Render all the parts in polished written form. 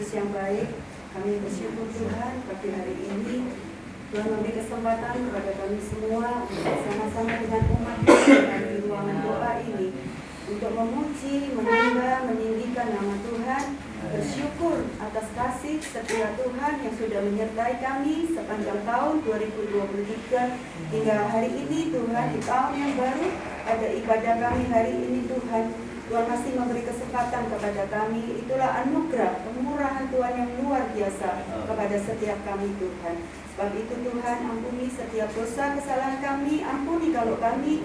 Kudus yang baik. Kami bersyukur Tuhan pagi hari ini Tuhan memberi kesempatan kepada kami semua untuk bersama-sama dengan umat Tuhan di ruangan doa ini untuk memuji, menyembah, meninggikan nama Tuhan, bersyukur atas kasih setia Tuhan yang sudah menyertai kami sepanjang tahun 2023 hingga hari ini Tuhan, di tahun yang baru pada ibadah kami hari ini Tuhan masih memberi kesempatan kepada kami. Itulah anugerah, kemurahan Tuhan yang luar biasa kepada setiap kami Tuhan. Sebab itu Tuhan, ampuni setiap dosa kesalahan kami, ampuni kalau kami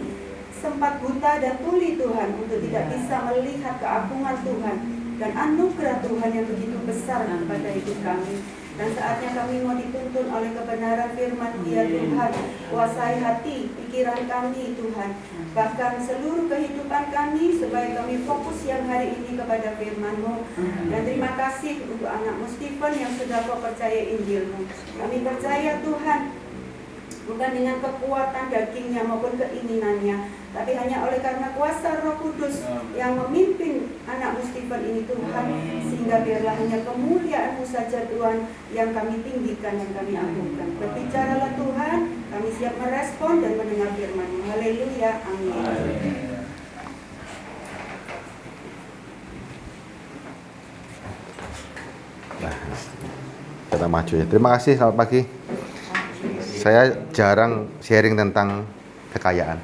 sempat buta dan tuli Tuhan untuk tidak bisa melihat keagungan Tuhan dan anugerah Tuhan yang begitu besar kepada hidup kami. Dan saatnya kami mau dituntun oleh kebenaran firman Dia Tuhan. Kuasai hati, pikiran kami Tuhan, bahkan seluruh kehidupan kami, supaya kami fokus yang hari ini kepada firman-Mu. Dan terima kasih untuk anakmu Stephen yang sudah Kau percaya Injil-Mu. Kami percaya Tuhan, bukan dengan kekuatan dagingnya maupun keinginannya, tapi hanya oleh karena kuasa Roh Kudus yang memimpin anakmu Stephen ini Tuhan, sehingga biarlah hanya kemuliaan-Mu saja Tuhan yang kami tinggikan dan kami agungkan. Berbicaralah Tuhan, kami siap merespon dan mendengar firman-Mu. Haleluya, amin. Nah, kita maju ya. Terima kasih, selamat pagi. Saya jarang sharing tentang kekayaan,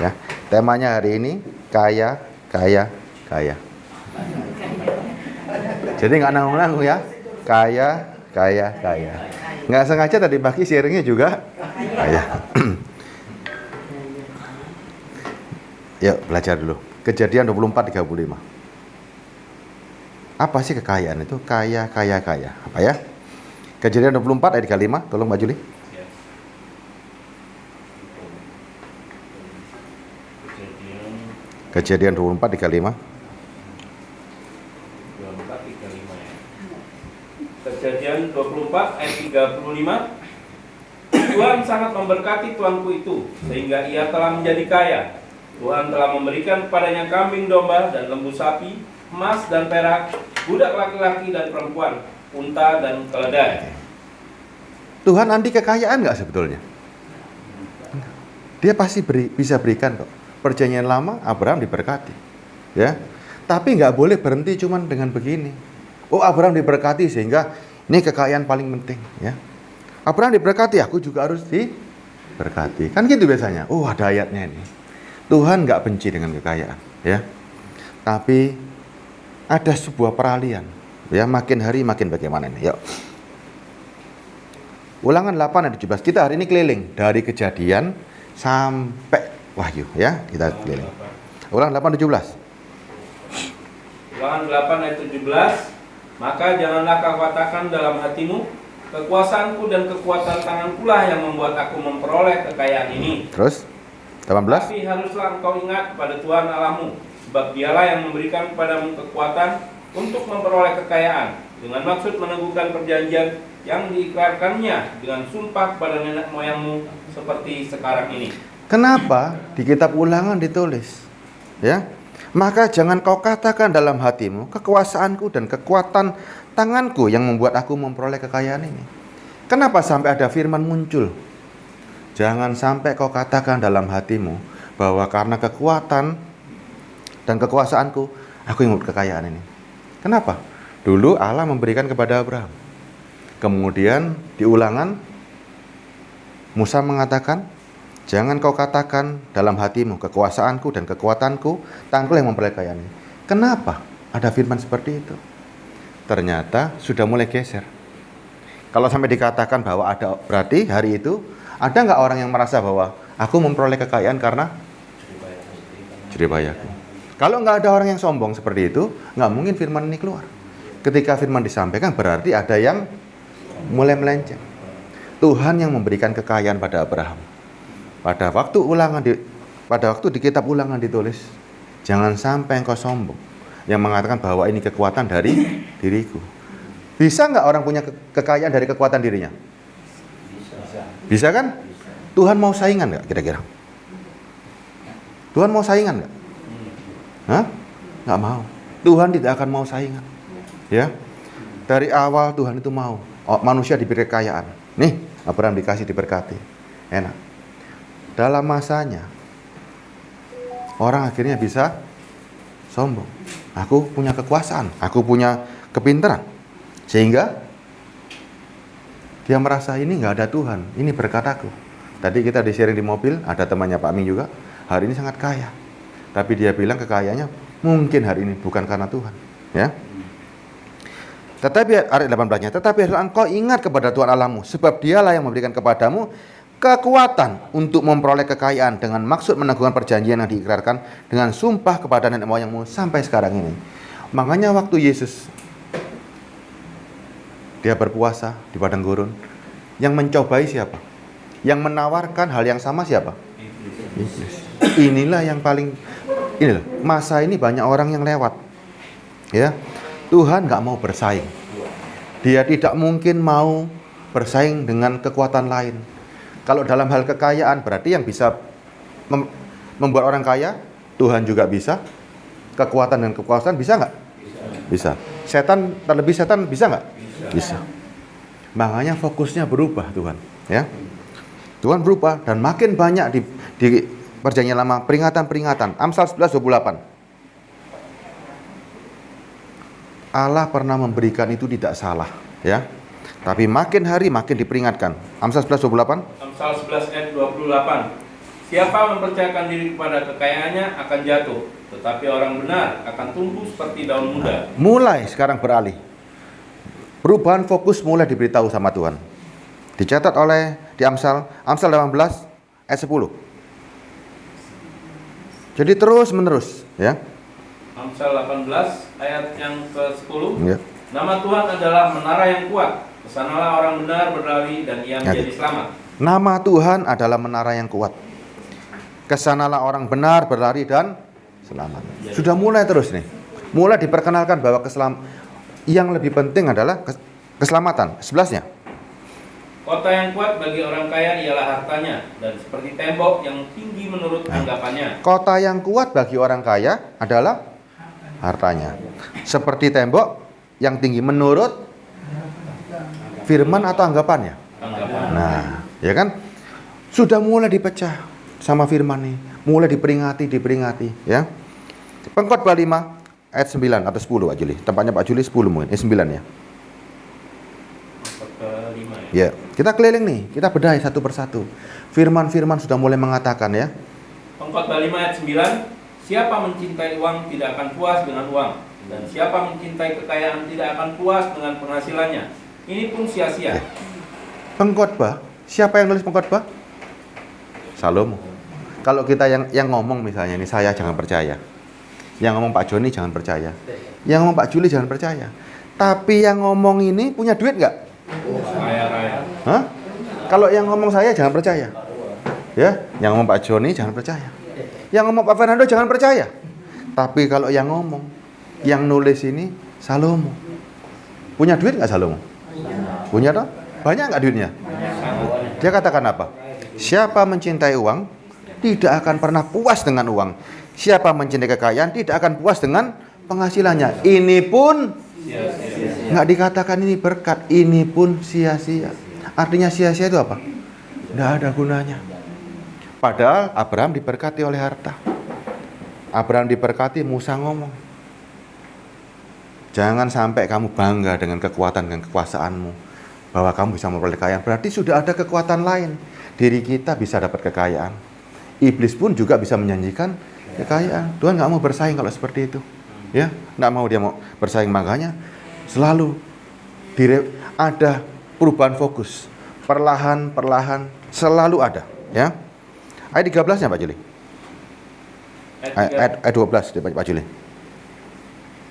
ya. Temanya hari ini kaya. Jadi nggak nanggung-nanggung ya, kaya. Nggak sengaja tadi pagi sharingnya juga kaya. Yuk belajar dulu. Kejadian 24:35. Apa sih kekayaan itu? Kaya. Apa ya? Kejadian 24 ayat 35. Tolong Mbak Juli. Kejadian 24:35. 24:35 ya. Kejadian 24 ayat 35. Tuhan sangat memberkati tuanku itu sehingga ia telah menjadi kaya. Tuhan telah memberikan kepadanya kambing domba dan lembu sapi, emas dan perak, budak laki-laki dan perempuan, unta dan keledai. Tuhan anti kekayaan nggak sebetulnya? Dia pasti bisa berikan kok. Perjanjian lama Abraham diberkati, ya. Tapi nggak boleh berhenti cuman dengan begini. Oh, Abraham diberkati sehingga ini kekayaan paling penting, ya. Abraham diberkati, aku juga harus diberkati. Kan gitu biasanya. Oh, ada ayatnya ini. Tuhan nggak benci dengan kekayaan, ya. Tapi ada sebuah peralihan, ya. Makin hari makin bagaimana ini? Yuk. Ulangan 8 ayat 17. Kita hari ini keliling dari Kejadian sampai Wahyu, ya, kita keliling. Ulangan 8:17. Ulangan 8 ayat 17. Maka janganlah kau katakan dalam hatimu, kekuasaanku dan kekuatan tanganku lah yang membuat aku memperoleh kekayaan ini. Terus 18. Tapi haruslah engkau ingat kepada Tuhan Allahmu, sebab Dialah yang memberikan kepadamu kekuatan untuk memperoleh kekayaan, dengan maksud meneguhkan perjanjian yang diikrarkannya dengan sumpah kepada nenek moyangmu seperti sekarang ini. Kenapa di kitab Ulangan ditulis? Ya. Maka jangan kau katakan dalam hatimu, kekuasaanku dan kekuatan tanganku yang membuat aku memperoleh kekayaan ini. Kenapa sampai ada firman muncul? Jangan sampai kau katakan dalam hatimu bahwa karena kekuatan dan kekuasaanku, aku ingin kekayaan ini. Kenapa? Dulu Allah memberikan kepada Abraham. Kemudian di Ulangan Musa mengatakan, jangan kau katakan dalam hatimu, kekuasaanku dan kekuatanku, tanganku yang memperoleh kekayaan ini. Kenapa ada firman seperti itu? Ternyata sudah mulai geser. Kalau sampai dikatakan bahwa ada, berarti hari itu ada nggak orang yang merasa bahwa aku memperoleh kekayaan karena jeribayaku? Kalau nggak ada orang yang sombong seperti itu, nggak mungkin firman ini keluar. Ketika firman disampaikan, berarti ada yang mulai melenceng. Tuhan yang memberikan kekayaan pada Abraham. Pada waktu di kitab Ulangan ditulis, jangan sampai engkau sombong yang mengatakan bahwa ini kekuatan dari diriku. Bisa nggak orang punya kekayaan dari kekuatan dirinya? Bisa kan? Tuhan mau saingan nggak kira-kira? Tuhan mau saingan nggak? Hah? Nggak mau. Tuhan tidak akan mau saingan. Ya. Dari awal Tuhan itu mau manusia diberi kekayaan. Nih, Abraham dikasih, diberkati. Enak. Dalam masanya orang akhirnya bisa sombong. Aku punya kekuasaan, aku punya kepintaran. Sehingga dia merasa ini nggak ada Tuhan, ini berkat aku. Tadi kita di-sharing di mobil, ada temannya Pak Ming juga, hari ini sangat kaya. Tapi dia bilang kekayaannya mungkin hari ini bukan karena Tuhan. Ya. Tetapi ayat 18-nya, tetapi engkau ingat kepada Tuhan Allahmu, sebab dialah yang memberikan kepadamu kekuatan untuk memperoleh kekayaan dengan maksud meneguhkan perjanjian yang diikrarkan dengan sumpah kepada nenek moyangmu sampai sekarang ini. Makanya waktu Yesus dia berpuasa di padang gurun, yang mencobai siapa? Yang menawarkan hal yang sama siapa? Iblis. Inilah yang paling, ini loh, masa ini banyak orang yang lewat. Ya, Tuhan nggak mau bersaing. Dia tidak mungkin mau bersaing dengan kekuatan lain. Kalau dalam hal kekayaan berarti yang bisa membuat orang kaya, Tuhan juga bisa. Kekuatan dan kekuasaan bisa nggak? Bisa. Setan, terlebih setan bisa nggak? Bisa. Makanya fokusnya berubah Tuhan. Ya, Tuhan berubah dan makin banyak di perjanjian lama peringatan-peringatan. Amsal 11:28. Allah pernah memberikan itu tidak salah, ya. Tapi makin hari makin diperingatkan. Amsal 11:28. Amsal 11 ayat 28. Siapa mempercayakan diri kepada kekayaannya akan jatuh, tetapi orang benar akan tumbuh seperti daun muda. Mulai sekarang beralih. Perubahan fokus mulai diberitahu sama Tuhan. Dicatat oleh di Amsal 18 ayat 10. Jadi terus menerus, ya. Amsal 18 ayat yang ke-10. Ya. Nama Tuhan adalah menara yang kuat. Kesanalah orang benar berlari dan ia menjadi selamat. Nama Tuhan adalah menara yang kuat. Kesanalah orang benar berlari dan selamat. Sudah mulai terus nih. Mulai diperkenalkan bahwa yang lebih penting adalah keselamatan. 11-nya. Kota yang kuat bagi orang kaya ialah hartanya, dan seperti tembok yang tinggi menurut anggapannya. Kota yang kuat bagi orang kaya adalah hartanya. Seperti tembok yang tinggi menurut firman atau anggapannya. Nah, ya kan? Sudah mulai dipecah sama firman nih. Mulai diperingati, ya. Pengkhotbah 5 ayat 9 atau 10 Pak Juli. Tempatnya Pak Juli 10 mungkin, 9 ya. Ya, kita keliling nih, kita bedahi satu persatu. Firman-firman sudah mulai mengatakan, ya. Pengkhotbah 5 ayat 9, siapa mencintai uang tidak akan puas dengan uang, dan siapa mencintai kekayaan tidak akan puas dengan penghasilannya. Ini pun sia-sia. Ya. Pengkhotbah, siapa yang nulis pengkhotbah? Salomo. Kalau kita yang ngomong misalnya ini, saya jangan percaya. Yang ngomong Pak Joni jangan percaya. Yang ngomong Pak Juli jangan percaya. Tapi yang ngomong ini punya duit nggak? Raya. Hah? Kalau yang ngomong saya jangan percaya. Ya, yang ngomong Pak Joni jangan percaya. Yang ngomong Pak Fernando jangan percaya. Tapi kalau yang ngomong, yang nulis ini Salomo. Punya duit nggak Salomo? Punya toh? Banyak nggak duitnya? Dia katakan apa? Siapa mencintai uang tidak akan pernah puas dengan uang. Siapa mencintai kekayaan tidak akan puas dengan penghasilannya. Ini pun nggak dikatakan ini berkat, ini pun sia-sia. Artinya sia-sia itu apa? Nggak ada gunanya. Padahal Abraham diberkati oleh harta. Abraham diberkati, Musa ngomong, jangan sampai kamu bangga dengan kekuatan dan kekuasaanmu, bahwa kamu bisa memperoleh kekayaan. Berarti sudah ada kekuatan lain. Diri kita bisa dapat kekayaan. Iblis pun juga bisa menjanjikan kekayaan. Tuhan nggak mau bersaing kalau seperti itu. Ya, nggak mau, dia mau bersaing. Makanya selalu ada perubahan fokus, perlahan selalu ada, ya. Ayat 13-nya Pak Juli. Ayat 12 Pak Juli.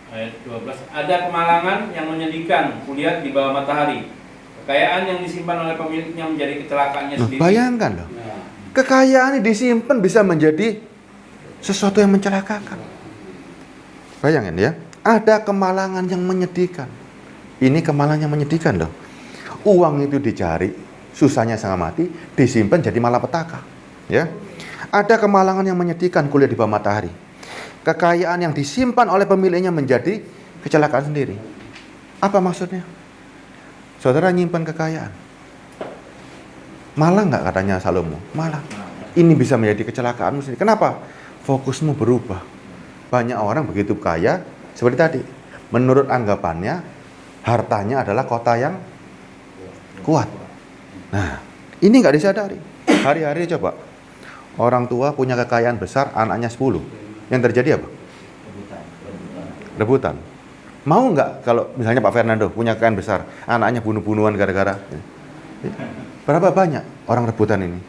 Ayat 12. Ada kemalangan yang menyedihkan kulihat di bawah matahari. Kekayaan yang disimpan oleh pemiliknya menjadi kecelakaannya sendiri. Bayangkan loh. Kekayaan yang disimpan bisa menjadi sesuatu yang mencelakakan. Bayangin ya, ada kemalangan yang menyedihkan. Ini kemalangan yang menyedihkan loh. Uang itu dicari, susahnya setengah mati, disimpan jadi malapetaka. Ya, ada kemalangan yang menyedihkan kuliah di bawah matahari. Kekayaan yang disimpan oleh pemiliknya menjadi kecelakaan sendiri. Apa maksudnya? Saudara nyimpan kekayaan. Malah nggak katanya Salomo? Malah. Ini bisa menjadi kecelakaanmu sendiri. Kenapa? Fokusmu berubah. Banyak orang begitu kaya, seperti tadi. Menurut anggapannya, hartanya adalah kota yang kuat. Nah, ini nggak disadari. Hari-hari coba, orang tua punya kekayaan besar, anaknya 10. Yang terjadi apa? Rebutan. Mau nggak kalau misalnya Pak Fernando punya kekayaan besar, anaknya bunuh-bunuhan gara-gara? Berapa banyak orang rebutan ini?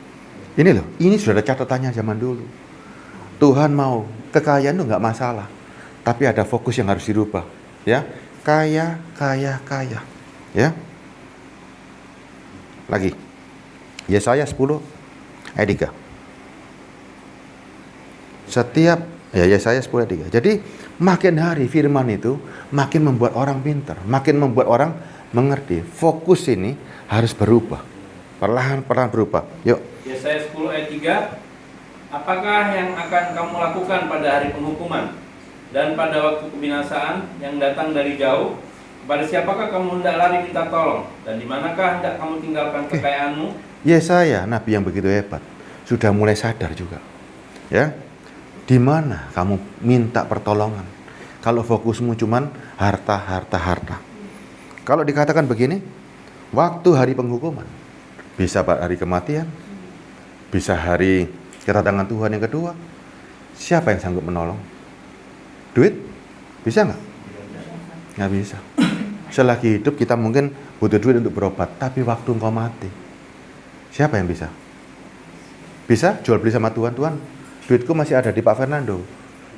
Ini loh, ini sudah ada catatannya zaman dulu. Tuhan mau, kekayaan itu nggak masalah. Tapi ada fokus yang harus dirubah. Ya, kaya. Ya. Lagi. Yesaya 10 ayat 3. Yesaya 10 ayat 3. Jadi makin hari firman itu makin membuat orang pintar, makin membuat orang mengerti. Fokus ini harus berubah. Perlahan-perlahan berubah. Yuk. Yesaya 10 ayat 3. Apakah yang akan kamu lakukan pada hari penghukuman dan pada waktu kebinasaan yang datang dari jauh? Kepada siapakah kamu hendak lari minta tolong? Dan di manakah hendak kamu tinggalkan kekayaanmu? Yesaya, nabi yang begitu hebat, sudah mulai sadar juga. Ya. Di mana kamu minta pertolongan? Kalau fokusmu cuman harta. Kalau dikatakan begini, waktu hari penghukuman, bisa hari kematian, bisa hari kedatangan Tuhan yang kedua. Siapa yang sanggup menolong? Duit? Bisa nggak? Nggak bisa. Selagi hidup kita mungkin butuh duit untuk berobat, tapi waktu engkau mati, siapa yang bisa? Bisa jual beli sama Tuhan, Tuhan, duitku masih ada di Pak Fernando,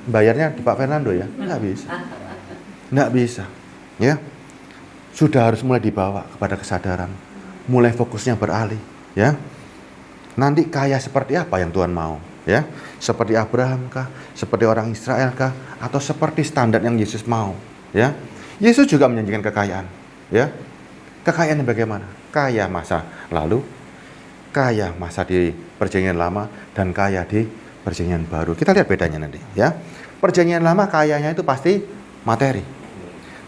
bayarnya di Pak Fernando ya? Nggak bisa. Nggak bisa. Ya, sudah harus mulai dibawa kepada kesadaran, mulai fokusnya beralih. Ya, nanti kaya seperti apa yang Tuhan mau? Ya, seperti Abraham kah? Seperti orang Israel kah? Atau seperti standar yang Yesus mau? Ya, Yesus juga menjanjikan kekayaan. Ya, kekayaan yang bagaimana? Kaya masa lalu, kaya masa di perjanjian lama, dan kaya di perjanjian baru. Kita lihat bedanya nanti. Ya, perjanjian lama kayanya itu pasti materi.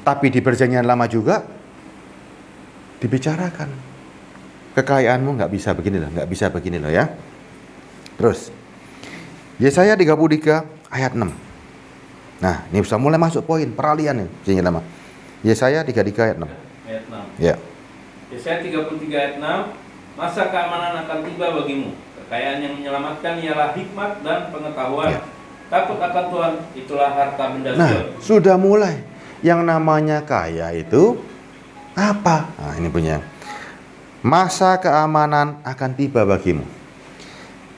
Tapi di perjanjian lama juga dibicarakan kekayaanmu nggak bisa begini loh ya. Terus Yesaya 33 ayat 6. Nah, ini bisa mulai masuk poin peralihan nih perjanjian lama. Yesaya 33 ayat 6. Ayat 6. Ya. Yesaya 33 ayat 6. Masa keamanan akan tiba bagimu. Kekayaan yang menyelamatkan ialah hikmat dan pengetahuan. Ya. Takut akan Tuhan, itulah harta benda Nah, Sion. sudah mulai. Yang namanya kaya itu apa? Nah, ini punya. Masa keamanan akan tiba bagimu.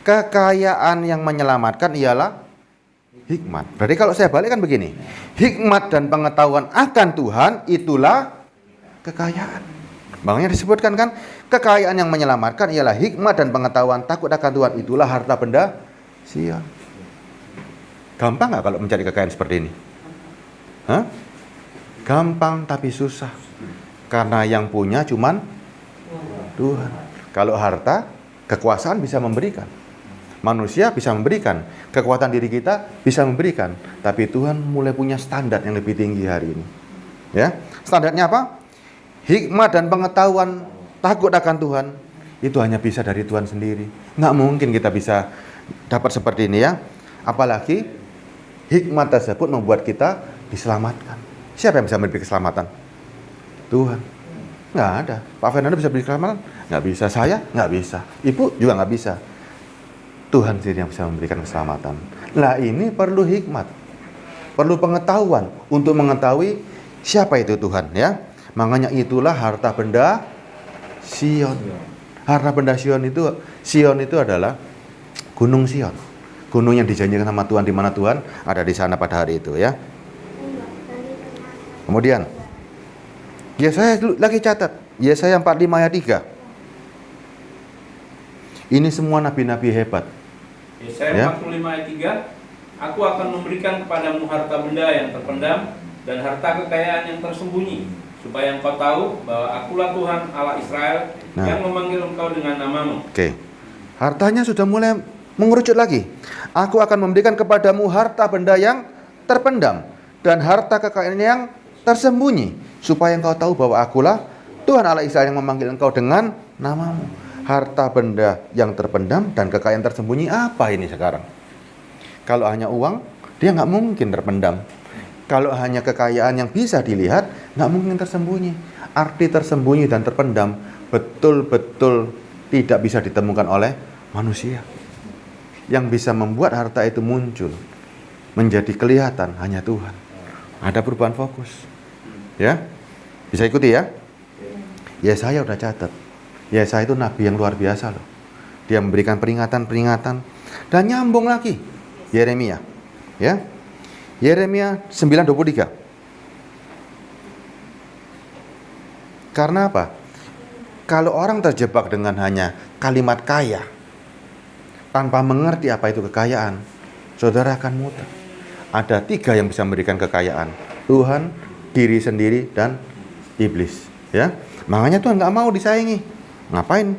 Kekayaan yang menyelamatkan ialah hikmat. Berarti kalau saya balik kan begini. Hikmat dan pengetahuan akan Tuhan itulah kekayaan. Makanya disebutkan kan, kekayaan yang menyelamatkan ialah hikmat dan pengetahuan takut akan Tuhan itulah harta benda Sion. Gampang nggak kalau mencari kekayaan seperti ini? Hah? Gampang tapi susah. Karena yang punya cuman Tuhan. Kalau harta, kekuasaan bisa memberikan. Manusia bisa memberikan. Kekuatan diri kita bisa memberikan. Tapi Tuhan mulai punya standar yang lebih tinggi hari ini. Ya, standarnya apa? Hikmat dan pengetahuan takut akan Tuhan. Itu hanya bisa dari Tuhan sendiri. Nggak mungkin kita bisa dapat seperti ini ya. Apalagi hikmat tersebut membuat kita diselamatkan. Siapa yang bisa memberi keselamatan? Tuhan. Nggak ada. Pak Fernando bisa beri keselamatan? Nggak bisa. Saya? Nggak bisa. Ibu juga nggak bisa. Tuhan sendiri yang bisa memberikan keselamatan. Nah, ini perlu hikmat. Perlu pengetahuan untuk mengetahui siapa itu Tuhan ya. Makanya itulah harta benda Sion. Harta benda Sion itu adalah Gunung Sion. Gunung yang dijanjikan sama Tuhan, di mana Tuhan ada di sana pada hari itu ya. Kemudian Yesaya lagi catat, Yesaya 45 ayat 3. Ini semua nabi-nabi hebat. Yesaya Ya. 45 ayat 3. Aku akan memberikan kepadamu harta benda yang terpendam dan harta kekayaan yang tersembunyi, supaya engkau tahu bahwa akulah Tuhan Allah Israel yang memanggil engkau dengan namamu. Oke. Hartanya sudah mulai mengerucut lagi. Aku akan memberikan kepadamu harta benda yang terpendam dan harta kekayaan yang tersembunyi, supaya engkau tahu bahwa akulah Tuhan Allah Israel yang memanggil engkau dengan namamu. Harta benda yang terpendam dan kekayaan tersembunyi apa ini sekarang? Kalau hanya uang, dia nggak mungkin terpendam. Kalau hanya kekayaan yang bisa dilihat, nggak mungkin tersembunyi. Arti tersembunyi dan terpendam betul-betul tidak bisa ditemukan oleh manusia. Yang bisa membuat harta itu muncul, menjadi kelihatan hanya Tuhan. Ada perubahan fokus. Ya, bisa ikuti ya? Yesaya udah catat. Yesaya itu nabi yang luar biasa loh. Dia memberikan peringatan-peringatan dan nyambung lagi. Yeremia, ya. Yeremia 9:23. Karena apa? Kalau orang terjebak dengan hanya kalimat kaya, tanpa mengerti apa itu kekayaan, saudara akan muter. Ada 3 yang bisa memberikan kekayaan: Tuhan, diri sendiri, dan iblis. Ya, makanya Tuhan nggak mau disaingi. Ngapain?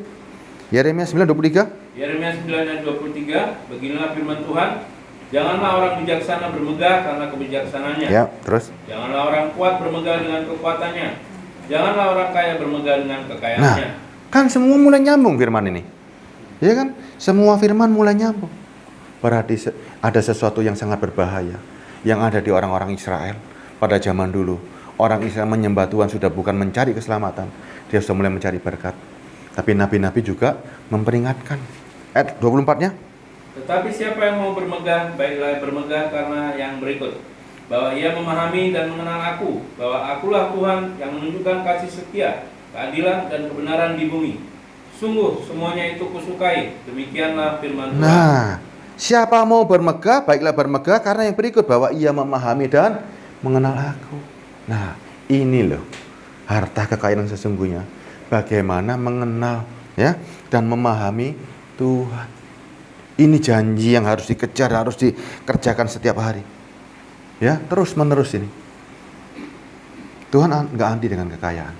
Yeremia 9:23. Yeremia 9 ayat 23, beginilah firman Tuhan, janganlah orang bijaksana bermegah karena kebijaksanaannya. Ya, terus. Janganlah orang kuat bermegah dengan kekuatannya. Janganlah orang kaya bermegah dengan kekayaannya. Nah, kan semua mulai nyambung firman ini. Ya kan? Semua firman mulai nyambung. Berarti ada sesuatu yang sangat berbahaya yang ada di orang-orang Israel pada zaman dulu. Orang Israel menyembah Tuhan sudah bukan mencari keselamatan, dia sudah mulai mencari berkat. Tapi nabi-nabi juga memperingatkan. Ayat 24-nya. Tetapi siapa yang mau bermegah, baiklah bermegah karena yang berikut, bahwa ia memahami dan mengenal aku, bahwa akulah Tuhan yang menunjukkan kasih setia, keadilan dan kebenaran di bumi. Sungguh semuanya itu kusukai. Demikianlah firman Tuhan. Nah, siapa mau bermegah, baiklah bermegah karena yang berikut, bahwa ia memahami dan mengenal aku. Nah, ini loh harta kekayaan yang sesungguhnya. Bagaimana mengenal, ya, dan memahami Tuhan. Ini janji yang harus dikejar, harus dikerjakan setiap hari. Ya, terus menerus ini. Tuhan nggak anti dengan kekayaan,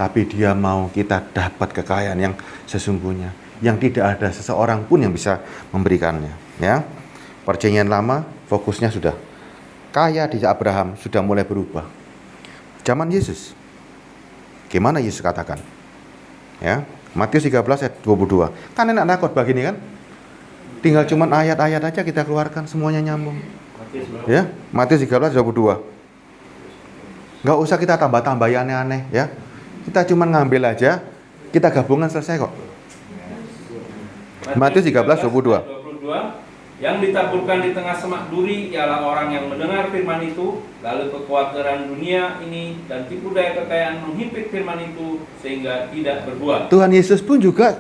tapi Dia mau kita dapat kekayaan yang sesungguhnya, yang tidak ada seseorang pun yang bisa memberikannya. Ya, Perjanjian Lama fokusnya sudah kaya di Abraham sudah mulai berubah. Zaman Yesus, gimana Yesus katakan? Ya, Matius 13 ayat 22. Kan enak nakut begini kan? Tinggal cuman ayat-ayat aja kita keluarkan, semuanya nyambung. Ya, Matius 13 22. Nggak usah kita tambah-tambah yang aneh-aneh ya. Kita cuman ngambil aja, kita gabungan selesai kok. Matius 13 22. Yang ditaburkan di tengah semak duri ialah orang yang mendengar firman itu, lalu kekhawatiran dunia ini dan tipu daya kekayaan menghimpit firman itu sehingga tidak berbuah. Tuhan Yesus pun juga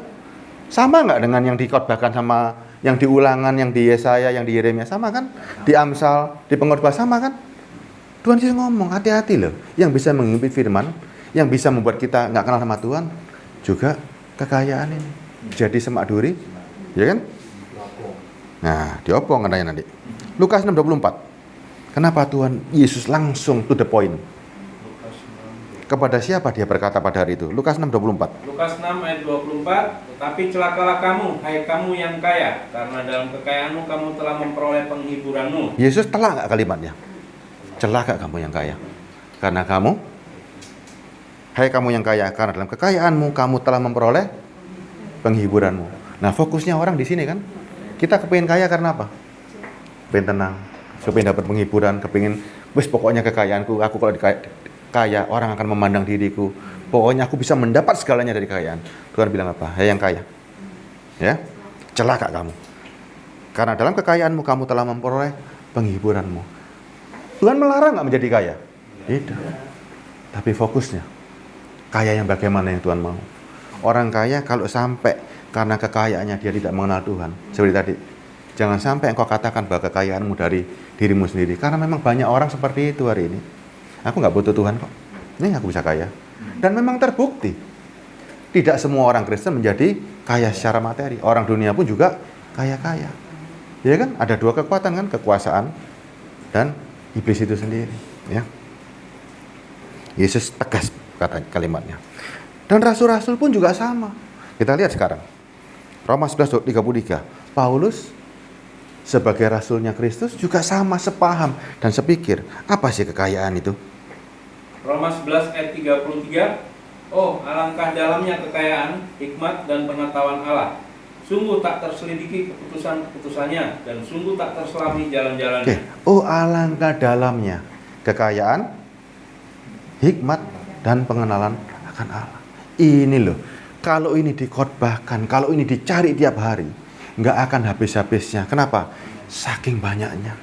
sama nggak dengan yang dikhotbahkan sama yang di Ulangan, yang di Yesaya, yang di Yeremia, sama kan? Di Amsal, di Pengkhotbah sama kan? Tuhan Yesus ngomong, hati-hati loh. Yang bisa menghimpit firman, yang bisa membuat kita nggak kenal sama Tuhan, juga kekayaan ini. Jadi semak duri, ya kan? Nah, diopong katanya nanti. Lukas 6:24. Kenapa Tuhan Yesus langsung to the point? Kepada siapa dia berkata pada hari itu? Lukas 6:24. Lukas 6 ayat 24. Tetapi celakalah kamu, hai kamu yang kaya, karena dalam kekayaanmu kamu telah memperoleh penghiburanmu. Yesus telak nggak kalimatnya? Celaka kamu yang kaya, karena kamu, hai kamu yang kaya, karena dalam kekayaanmu kamu telah memperoleh penghiburanmu. Nah, fokusnya orang di sini kan? Kita kepingin kaya karena apa? Kepingin tenang, kepingin dapat penghiburan, kepingin, wis pokoknya kekayaanku, aku kalau kaya, orang akan memandang diriku. Pokoknya aku bisa mendapat segalanya dari kekayaan. Tuhan bilang apa? Hai yang kaya, ya, celaka kamu. Karena dalam kekayaanmu kamu telah memperoleh penghiburanmu. Tuhan melarang nggak menjadi kaya? Tidak. Tapi fokusnya, kaya yang bagaimana yang Tuhan mau. Orang kaya kalau sampai karena kekayaannya dia tidak mengenal Tuhan, seperti tadi, jangan sampai engkau katakan bahwa kekayaanmu dari dirimu sendiri. Karena memang banyak orang seperti itu hari ini. Aku nggak butuh Tuhan kok, ini aku bisa kaya. Dan memang terbukti, tidak semua orang Kristen menjadi kaya secara materi. Orang dunia pun juga kaya-kaya. Ya kan, ada dua kekuatan kan, kekuasaan dan iblis itu sendiri. Ya, Yesus tegas kata kalimatnya. Dan rasul-rasul pun juga sama. Kita lihat sekarang. Roma 11:33. Paulus sebagai rasulnya Kristus juga sama sepaham dan sepikir. Apa sih kekayaan itu? Roma 11 ayat 33. Oh, alangkah dalamnya kekayaan, hikmat dan pengetahuan Allah. Sungguh tak terselidiki keputusan-keputusannya dan sungguh tak terselami jalan-jalannya. Oke. Oh, alangkah dalamnya kekayaan, hikmat dan pengenalan akan Allah. Ini loh, kalau ini dikhotbahkan, kalau ini dicari tiap hari, nggak akan habis-habisnya. Kenapa? Saking banyaknya.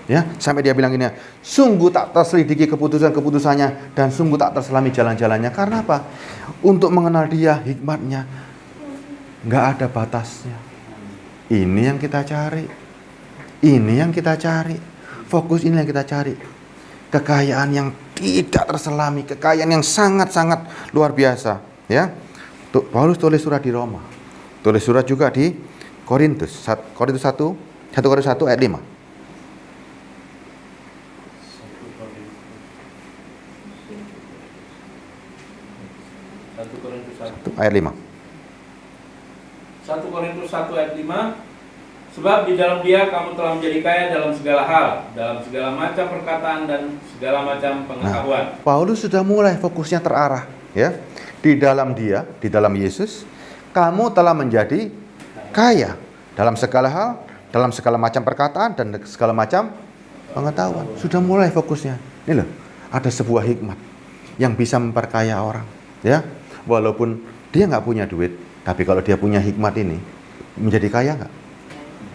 Ya, sampai dia bilang gini, sungguh tak terselidiki keputusan-keputusannya dan sungguh tak terselami jalan-jalannya. Karena apa? Untuk mengenal dia, hikmatnya nggak ada batasnya. Ini yang kita cari. Ini yang kita cari. Fokus ini yang kita cari. Kekayaan yang tidak terselami, kekayaan yang sangat-sangat luar biasa. Ya, Paulus tulis surat di Roma, tulis surat juga di Korintus 1 Korintus 1 ayat 5. 1 Korintus 1 ayat 5. 1 Korintus 1 ayat 5. Sebab di dalam dia kamu telah menjadi kaya dalam segala hal, dalam segala macam perkataan dan segala macam pengetahuan. Paulus sudah mulai fokusnya terarah, ya. Di dalam dia, di dalam Yesus, kamu telah menjadi kaya dalam segala hal, dalam segala macam perkataan dan segala macam pengetahuan. Sudah mulai fokusnya. Ini loh, ada sebuah hikmat yang bisa memperkaya orang, ya. Walaupun dia nggak punya duit, tapi kalau dia punya hikmat ini, menjadi kaya nggak?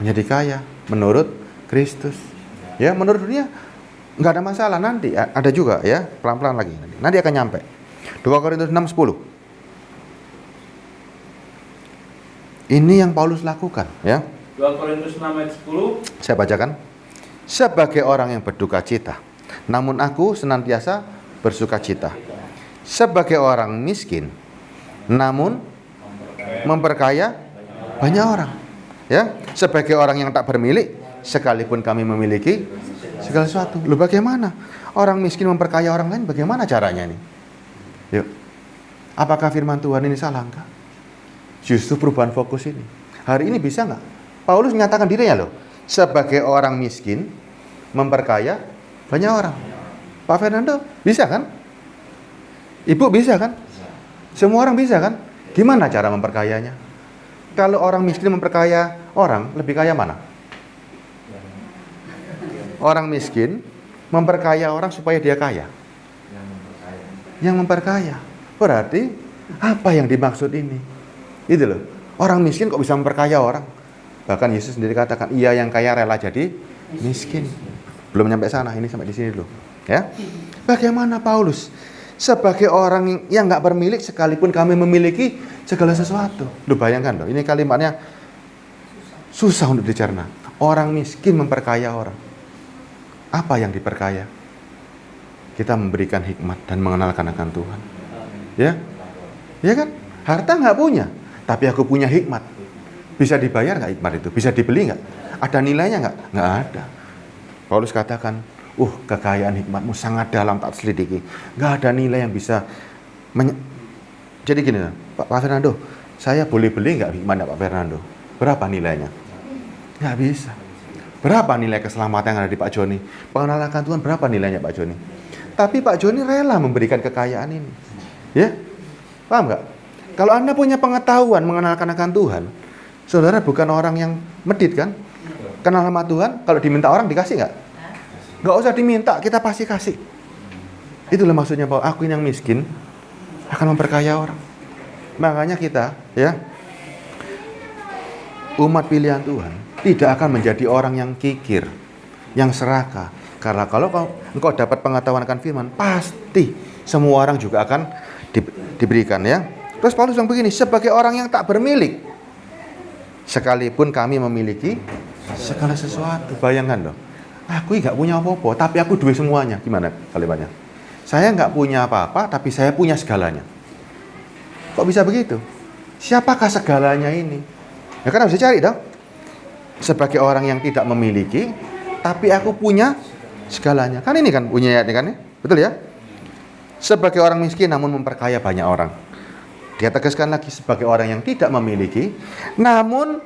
Menjadi kaya menurut Kristus. Ya, menurut dunia nggak ada masalah, nanti ada juga, ya, pelan-pelan lagi. Nanti akan nyampe. 2 Korintus 6:10. Ini yang Paulus lakukan, ya. 2 Korintus 6 ayat 10. Saya bacakan. Sebagai orang yang berduka cita, namun aku senantiasa bersuka cita. Sebagai orang miskin, namun memperkaya banyak orang. Ya, sebagai orang yang tak bermilik, sekalipun kami memiliki segala sesuatu. Loh, bagaimana orang miskin memperkaya orang lain? Bagaimana caranya nih? Yuk, apakah firman Tuhan ini salah? Enggak. Justru perubahan fokus ini. Hari ini bisa nggak? Paulus menyatakan dirinya loh, sebagai orang miskin memperkaya banyak orang. Pak Fernando bisa kan? Ibu bisa kan? Semua orang bisa kan? Gimana cara memperkayanya? Kalau orang miskin memperkaya orang, lebih kaya mana? Orang miskin memperkaya orang supaya dia kaya. Yang memperkaya. Berarti apa yang dimaksud ini? Itu loh. Orang miskin kok bisa memperkaya orang? Bahkan Yesus sendiri katakan, ia yang kaya rela jadi miskin. Belum nyampe sana, ini sampai di sini dulu. Ya. Bagaimana Paulus? Sebagai orang yang nggak bermilik, sekalipun kami memiliki segala sesuatu. Lu bayangkan loh, ini kalimatnya susah untuk dicerna. Orang miskin memperkaya orang. Apa yang diperkaya? Kita memberikan hikmat dan mengenalkan akan Tuhan. Ya, ya kan? Harta nggak punya, tapi aku punya hikmat. Bisa dibayar nggak hikmat itu? Bisa dibeli nggak? Ada nilainya nggak? Nggak ada. Paulus katakan, kekayaan hikmatmu sangat dalam, tak selidiki. Nggak ada nilai yang bisa Jadi gini, Pak Fernando, saya boleh beli nggak hikmatnya Pak Fernando? Berapa nilainya? Nggak bisa. Berapa nilai keselamatan yang ada di Pak Joni? Pengenalan akan Tuhan berapa nilainya Pak Joni? Tapi Pak Joni rela memberikan kekayaan ini. Ya? Paham nggak? Kalau Anda punya pengetahuan mengenalkan akan Tuhan, saudara bukan orang yang medit kan? Kenal sama Tuhan, kalau diminta orang dikasih nggak? Nggak usah diminta, kita pasti kasih. Itulah maksudnya bahwa aku yang miskin akan memperkaya orang. Makanya kita, ya, umat pilihan Tuhan tidak akan menjadi orang yang kikir, yang serakah. Karena kalau engkau dapat pengetahuan akan firman, pasti semua orang juga akan diberikan, ya. Terus Paulus bilang begini, sebagai orang yang tak bermilik, sekalipun kami memiliki segala sesuatu. Bayangkan loh, aku nggak punya apa-apa, tapi aku duit semuanya. Gimana kalimatnya? Saya nggak punya apa-apa, tapi saya punya segalanya. Kok bisa begitu? Siapakah segalanya ini? Ya kan harus dicari dong. Sebagai orang yang tidak memiliki, tapi aku punya segalanya. Kan ini kan punya ya, kan? Betul ya? Sebagai orang miskin namun memperkaya banyak orang. Dia tegaskan lagi, sebagai orang yang tidak memiliki, namun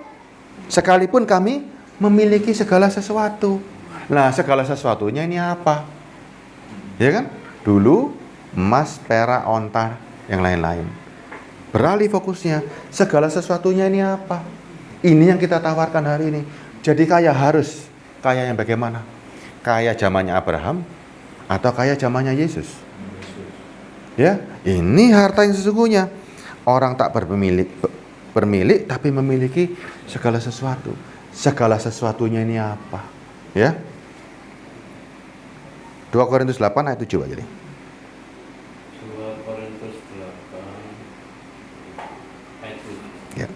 sekalipun kami memiliki segala sesuatu. Nah, segala sesuatunya ini apa? Ya kan? Dulu emas, perak, onta, yang lain-lain. Beralih fokusnya, segala sesuatunya ini apa? Ini yang kita tawarkan hari ini. Jadi kaya harus kaya yang bagaimana? Kaya zamannya Abraham atau kaya zamannya Yesus? Ya, ini harta yang sesungguhnya. Orang tak bermilik tapi memiliki segala sesuatu. Segala sesuatunya ini apa? Ya. 2 Korintus 8 ayat 7 aja nih. 2 Korintus 8 ayat 7. Ya.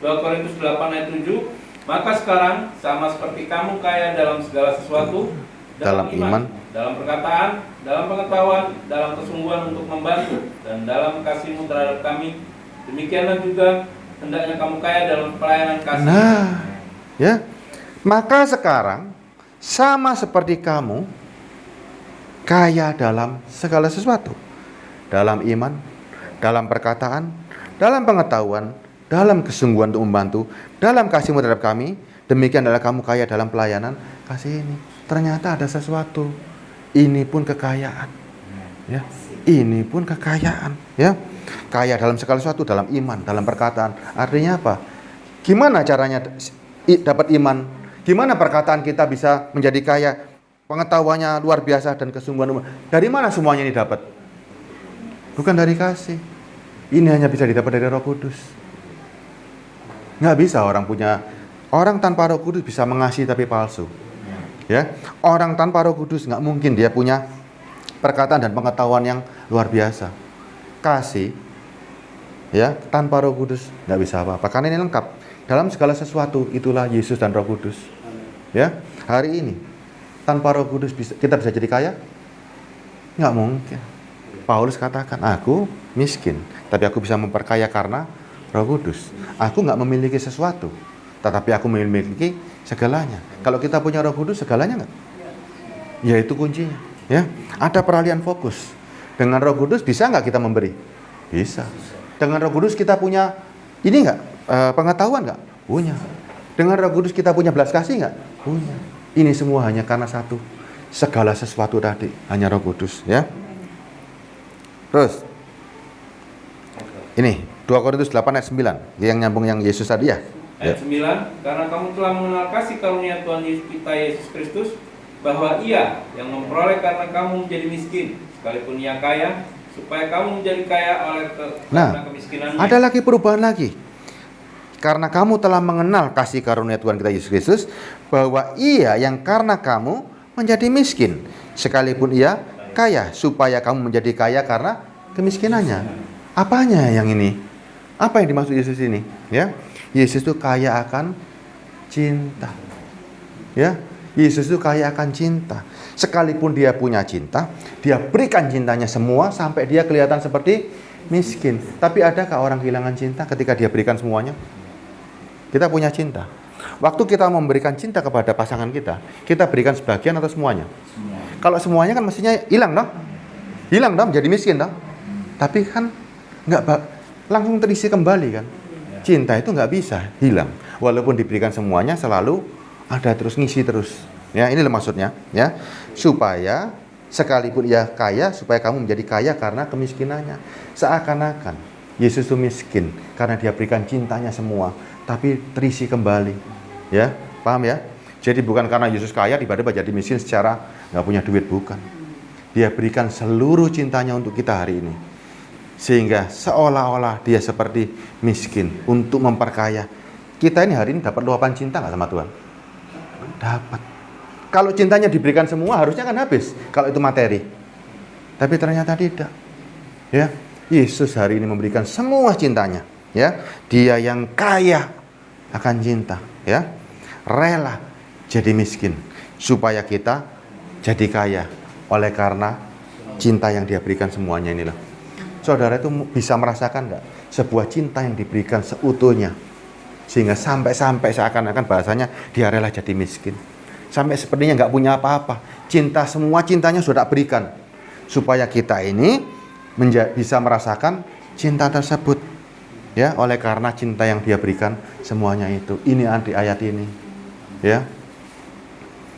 2 Korintus 8 ayat 7. Maka sekarang sama seperti kamu kaya dalam segala sesuatu, dalam iman, dalam perkataan, dalam pengetahuan, dalam kesungguhan untuk membantu, dan dalam kasihmu terhadap kami, demikianlah juga hendaknya kamu kaya dalam pelayanan kasih. Nah, ya. Maka sekarang sama seperti kamu kaya dalam segala sesuatu. Dalam iman, dalam perkataan, dalam pengetahuan, dalam kesungguhan untuk membantu, dalam kasihmu terhadap kami, demikian adalah kamu kaya dalam pelayanan kasih ini. Ternyata ada sesuatu. Ini pun kekayaan. Ya. Ini pun kekayaan, ya. Kaya dalam segala sesuatu, dalam iman, dalam perkataan. Artinya apa? Gimana caranya dapat iman? Gimana perkataan kita bisa menjadi kaya? Pengetahuannya luar biasa dan kesungguhan. Dari mana semuanya ini dapat? Bukan dari kasih. Ini hanya bisa didapat dari Roh Kudus. Nggak bisa orang tanpa Roh Kudus bisa mengasihi tapi palsu. Ya, orang tanpa Roh Kudus nggak mungkin dia punya perkataan dan pengetahuan yang luar biasa. Kasih, ya, tanpa Roh Kudus nggak bisa apa-apa. Karena ini lengkap dalam segala sesuatu. Itulah Yesus dan Roh Kudus. Ya, hari ini tanpa Roh Kudus kita bisa jadi kaya? Nggak mungkin. Paulus katakan, aku miskin, tapi aku bisa memperkaya karena Roh Kudus. Aku nggak memiliki sesuatu, tetapi aku memiliki segalanya. Kalau kita punya Roh Kudus, segalanya nggak? Ya, itu kuncinya. Ya, ada peralihan fokus. Dengan Roh Kudus bisa nggak kita memberi? Bisa. Dengan Roh Kudus kita punya ini nggak? Pengetahuan nggak? Punya. Dengan Roh Kudus kita punya belas kasih nggak? Punya. Ini semua hanya karena satu. Segala sesuatu tadi hanya Roh Kudus. Ya. Terus, ini 2 Korintus 8 ayat 9 yang nyambung yang Yesus tadi ya. Ayat 9, karena kamu telah mengenal kasih karunia Tuhan kita Yesus Kristus, bahwa Ia yang memperoleh karena kamu menjadi miskin, sekalipun Ia kaya, supaya kamu menjadi kaya karena kemiskinannya. Ada lagi perubahan lagi. Karena kamu telah mengenal kasih karunia Tuhan kita Yesus Kristus, bahwa Ia yang karena kamu menjadi miskin, sekalipun Ia kaya, supaya kamu menjadi kaya karena kemiskinannya. Apanya yang ini? Apa yang dimaksud Yesus ini? Ya, Yesus itu kaya akan cinta. Ya, Yesus itu kaya akan cinta. Sekalipun dia punya cinta, dia berikan cintanya semua sampai dia kelihatan seperti miskin. Tapi adakah orang kehilangan cinta ketika dia berikan semuanya? Kita punya cinta. Waktu kita memberikan cinta kepada pasangan kita berikan sebagian atau semuanya? Kalau semuanya kan mestinya hilang dong. Hilang dong, jadi miskin dong. Tapi kan nggak langsung terisi kembali kan. Cinta itu nggak bisa hilang. Walaupun diberikan semuanya selalu ada terus, ngisi terus. Ya, inilah maksudnya. Ya, supaya sekalipun ia kaya, supaya kamu menjadi kaya karena kemiskinannya. Seakan-akan Yesus itu miskin karena dia berikan cintanya semua, tapi terisi kembali. Ya, paham ya? Jadi bukan karena Yesus kaya tiba-tiba jadi miskin secara nggak punya duit, bukan. Dia berikan seluruh cintanya untuk kita hari ini. Sehingga seolah-olah dia seperti miskin untuk memperkaya. Kita ini hari ini dapat luapan cinta nggak sama Tuhan? Dapat. Kalau cintanya diberikan semua harusnya kan habis. Kalau itu materi. Tapi ternyata tidak. Ya, Yesus hari ini memberikan semua cintanya. Ya, Dia yang kaya akan cinta. Ya, rela jadi miskin supaya kita jadi kaya oleh karena cinta yang Dia berikan semuanya inilah. Saudara itu bisa merasakan nggak sebuah cinta yang diberikan seutuhnya, sehingga sampai seakan-akan bahasanya dia rela jadi miskin, sampai sepertinya nggak punya apa-apa. Semua cintanya sudah berikan supaya kita ini bisa merasakan cinta tersebut, ya, oleh karena cinta yang dia berikan semuanya itu. Ini anti ayat ini, ya.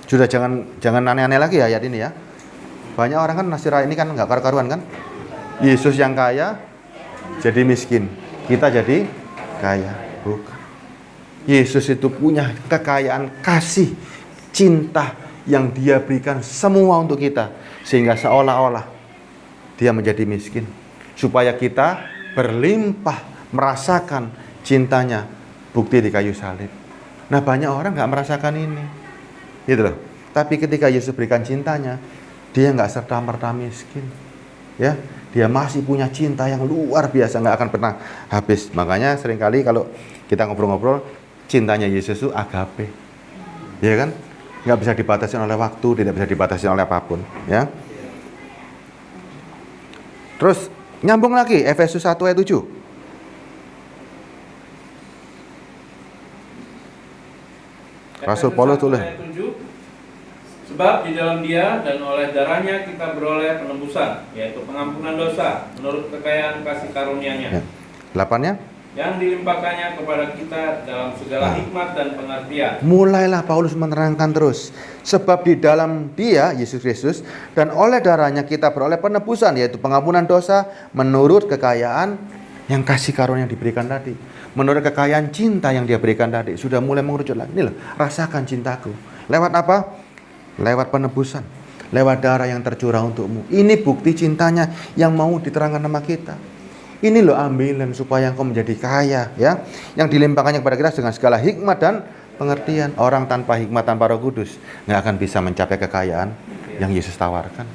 Sudah jangan aneh-aneh lagi ayat ini ya. Banyak orang kan Nasir ini kan nggak karu-karuan kan? Yesus yang kaya jadi miskin, kita jadi kaya. Bukan. Yesus itu punya kekayaan kasih, cinta yang dia berikan semua untuk kita. Sehingga seolah-olah dia menjadi miskin. Supaya kita berlimpah merasakan cintanya. Bukti di kayu salib. Nah, banyak orang nggak merasakan ini. Gitu loh. Tapi ketika Yesus berikan cintanya, dia nggak serta-merta miskin. Ya, dia masih punya cinta yang luar biasa, nggak akan pernah habis. Makanya seringkali kalau kita ngobrol-ngobrol, cintanya Yesus itu agape, ya kan? Nggak bisa dibatasi oleh waktu, tidak bisa dibatasi oleh apapun, ya. Terus nyambung lagi Efesus 1 ayat 7. Rasul Paulus tulis. Sebab di dalam Dia dan oleh darahnya kita beroleh penebusan, yaitu pengampunan dosa menurut kekayaan kasih karunia-Nya. Ya. 8-nya? Yang dilimpahkannya kepada kita dalam segala hikmat dan pengertian. Mulailah Paulus menerangkan terus. Sebab di dalam Dia, Yesus Kristus, dan oleh darahnya kita beroleh penebusan, yaitu pengampunan dosa menurut kekayaan yang kasih karunia yang diberikan tadi. Menurut kekayaan cinta yang dia berikan tadi. Sudah mulai mengerucut lagi. Ini loh, rasakan cintaku. Lewat apa? Lewat penebusan. Lewat darah yang tercurah untukmu. Ini bukti cintanya yang mau diterangkan sama kita. Ini loh ambilan supaya engkau menjadi kaya, ya. Yang dilimpahkannya kepada kita dengan segala hikmat dan pengertian. Orang tanpa hikmat, tanpa Roh Kudus nggak akan bisa mencapai kekayaan yang Yesus tawarkan,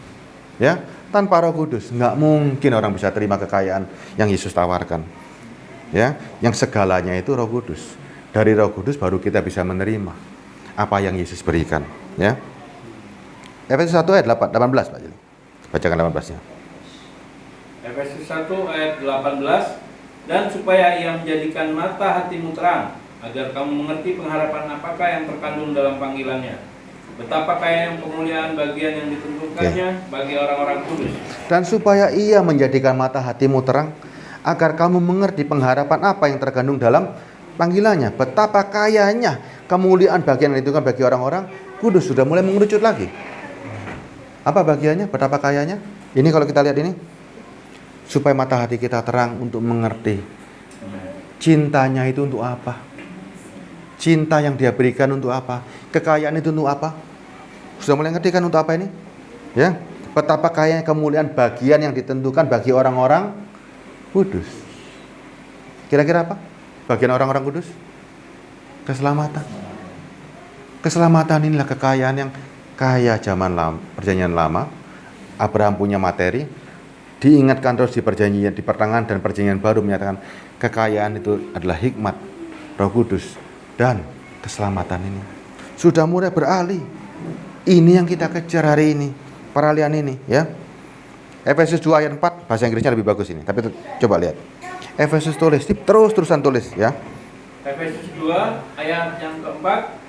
ya. Tanpa Roh Kudus nggak mungkin orang bisa terima kekayaan yang Yesus tawarkan, ya. Yang segalanya itu Roh Kudus. Dari Roh Kudus baru kita bisa menerima apa yang Yesus berikan, ya. Efesus 1 ayat 18, Pak Jeli. Bacakan 18-nya. Efesus 1 ayat 18. Dan supaya Ia menjadikan mata hatimu terang, agar kamu mengerti pengharapan apakah yang terkandung dalam panggilannya, betapa kaya yang kemuliaan bagian yang ditentukannya bagi orang-orang kudus. Dan supaya Ia menjadikan mata hatimu terang, agar kamu mengerti pengharapan apa yang terkandung dalam panggilannya, betapa kayanya kemuliaan bagian yang ditentukan bagi orang-orang kudus. Sudah mulai mengerucut lagi. Apa bagiannya? Betapa kayanya? Ini kalau kita lihat ini, supaya mata hati kita terang untuk mengerti cintanya itu untuk apa, cinta yang dia berikan untuk apa, kekayaan itu untuk apa. Sudah mulai ngerti kan untuk apa ini? Ya, betapa kayanya kemuliaan bagian yang ditentukan bagi orang-orang kudus. Kira-kira apa bagian orang-orang kudus? Keselamatan. Keselamatan inilah kekayaan yang kaya zaman lama, perjanjian lama. Abraham punya materi, diingatkan terus di perjanjian, di pertengahan dan perjanjian baru menyatakan kekayaan itu adalah hikmat Roh Kudus dan keselamatan ini. Sudah mulai beralih. Ini yang kita kejar hari ini, peralihan ini, ya. Efesus 2 ayat 4, bahasa Inggrisnya lebih bagus ini, tapi coba lihat. Efesus tulis, terus-terusan tulis, ya. Efesus 2 ayat yang keempat.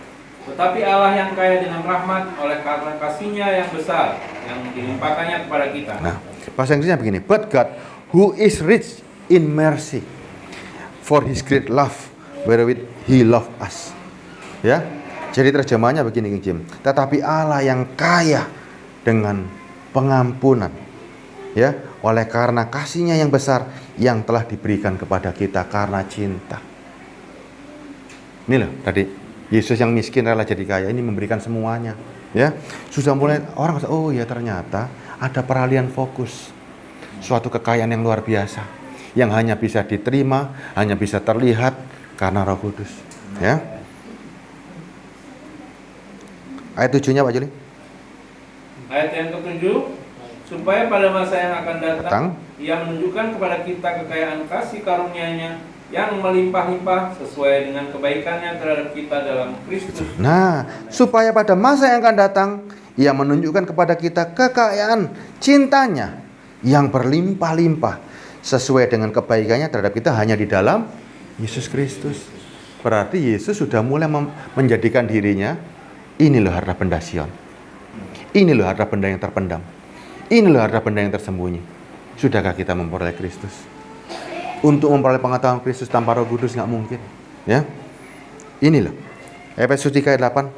Tetapi Allah yang kaya dengan rahmat oleh karena kasih-Nya yang besar yang dilimpahkannya kepada kita. Nah, bahasa Inggrisnya begini. But God, who is rich in mercy, for His great love, wherewith He loved us. Ya, jadi terjemahnya begini, King Jim. Tetapi Allah yang kaya dengan pengampunan, ya, oleh karena kasih-Nya yang besar yang telah diberikan kepada kita karena cinta. Ini loh tadi. Yesus yang miskin rela jadi kaya, ini memberikan semuanya, ya. Sudah mulai orang kata, oh ya ternyata ada peralihan fokus, suatu kekayaan yang luar biasa, yang hanya bisa diterima, hanya bisa terlihat karena Roh Kudus, ya. Ayat 7-nya Pak Juli. Ayat yang ke-7, supaya pada masa yang akan datang, Ia menunjukkan kepada kita kekayaan kasih karunia-Nya yang melimpah-limpah sesuai dengan kebaikannya terhadap kita dalam Kristus. Nah, supaya pada masa yang akan datang, Ia menunjukkan kepada kita kekayaan cintanya yang berlimpah-limpah sesuai dengan kebaikannya terhadap kita hanya di dalam Yesus Kristus. Berarti Yesus sudah mulai menjadikan dirinya, ini loh harta benda Sion. Ini loh harta benda yang terpendam. Ini loh harta benda yang tersembunyi. Sudahkah kita memperoleh Kristus? Untuk memperoleh pengetahuan Kristus tanpa Roh Kudus nggak mungkin, ya. Ini loh. Efesus 3 ayat 8.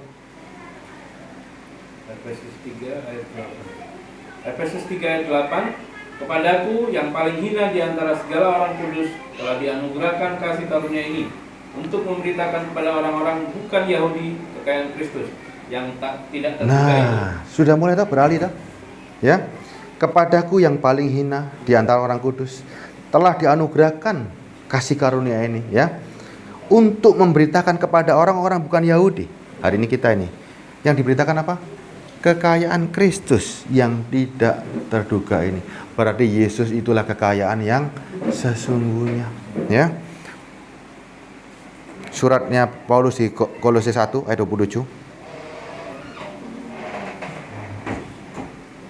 Efesus 3 ayat 8. Efesus 3 ayat 8, kepadaku yang paling hina di antara segala orang kudus telah dianugerahkan kasih karunia ini untuk memberitakan kepada orang-orang bukan Yahudi kekayaan Kristus yang tidak terduga itu. Nah, sudah mulai beralih dah. Ya. Kepadaku yang paling hina di antara orang kudus telah dianugerahkan kasih karunia ini, ya. Untuk memberitakan kepada orang-orang bukan Yahudi. Hari ini kita ini yang diberitakan apa? Kekayaan Kristus yang tidak terduga ini. Berarti Yesus itulah kekayaan yang sesungguhnya, ya. Suratnya Paulus di Kolose 1 ayat 27.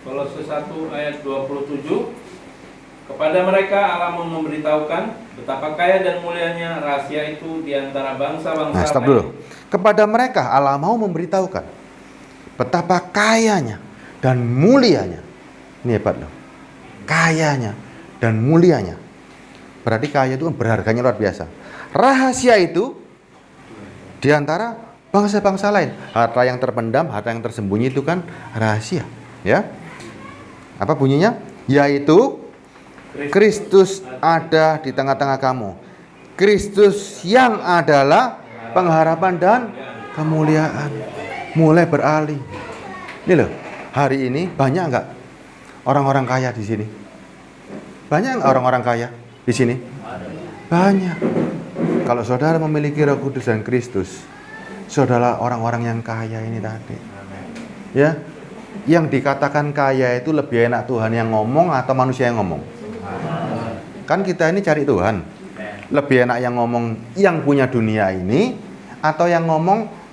Kolose 1 ayat 27, kepada mereka Allah mau memberitahukan betapa kaya dan mulianya rahasia itu di antara bangsa-bangsa. Nah, stop dulu. Kepada mereka Allah mau memberitahukan betapa kayanya dan mulianya. Ini hebat loh. Kayanya dan mulianya. Berarti kaya itu kan berharganya luar biasa. Rahasia itu di antara bangsa-bangsa lain. Harta yang terpendam, harta yang tersembunyi itu kan rahasia, ya. Apa bunyinya? Yaitu Kristus ada di tengah-tengah kamu. Kristus yang adalah pengharapan dan kemuliaan. Mulai beralih. Ini loh, hari ini banyak enggak orang-orang kaya di sini? Banyak enggak orang-orang kaya di sini? Banyak. Kalau saudara memiliki Roh Kudus dan Kristus, saudara orang-orang yang kaya ini tadi. Ya. Yang dikatakan kaya itu lebih enak Tuhan yang ngomong atau manusia yang ngomong? Kan kita ini cari Tuhan. Lebih enak yang ngomong yang punya dunia ini atau yang ngomong